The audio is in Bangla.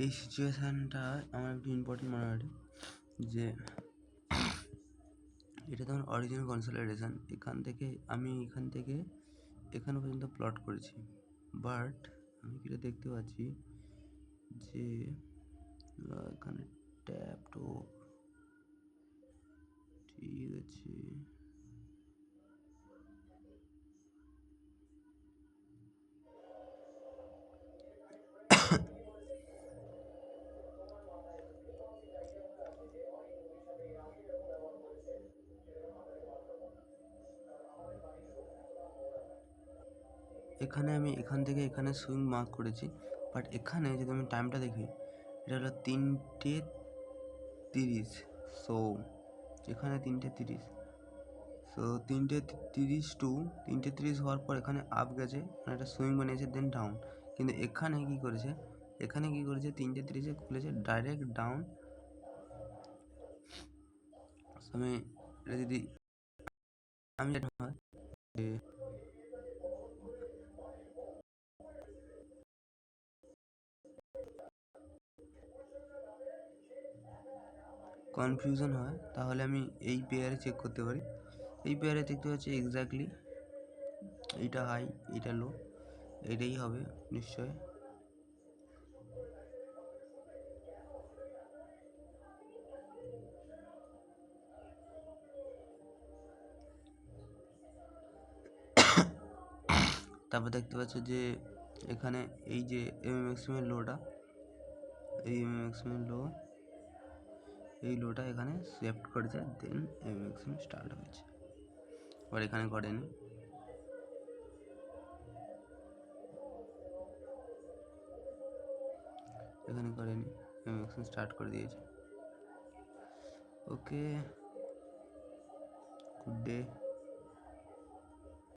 এই সিচুয়েশানটা আমার একটু ইম্পর্টেন্ট মনে হয় যে এটা তো আমার অরিজিনাল কনসোলিডেশন। আমি এখান থেকে এখানে পর্যন্ত প্লট করেছি, বাট আমি যেটা দেখতে পাচ্ছি যে এখানে ট্যাপ তো ঠিক আছে। এখানে আমি এখান থেকে এখানে সুইং মার্ক করেছি, বাট এখানে যদি আমি টাইমটা দেখি এটা হলো 3:30। সো এখানে 3:30, সো 3:30 টু 3:30 হওয়ার পর এখানে আপ গেছে, মানে একটা সুইং বানিয়েছে, দেন ডাউন। কিন্তু এখানে কি করেছে 3:30-এ খুলেছে ডাইরেক্ট ডাউন। আমি এটা যদি আমি যেটা হয় যে কনফিউশন হয়, তাহলে আমি এই পেয়ারে চেক করতে পারি। এই পেয়ারে দেখতে পাচ্ছি এক্স্যাক্টলি এইটা হাই, এইটা লো, এটাই হবে নিশ্চয়। তারপর দেখতে পাচ্ছ যে এখানে এই যে এমএমএক্সএমের লোটা, এই এমএমএক্সএমের লো, এই লোটা এখানে সেফট করেছে, দেন এমএমএক্সএম স্টার্ট হয়েছে। আর এখানে করেনি, এমএমএক্সএম স্টার্ট করে দিয়েছে। ওকে, গুড ডে।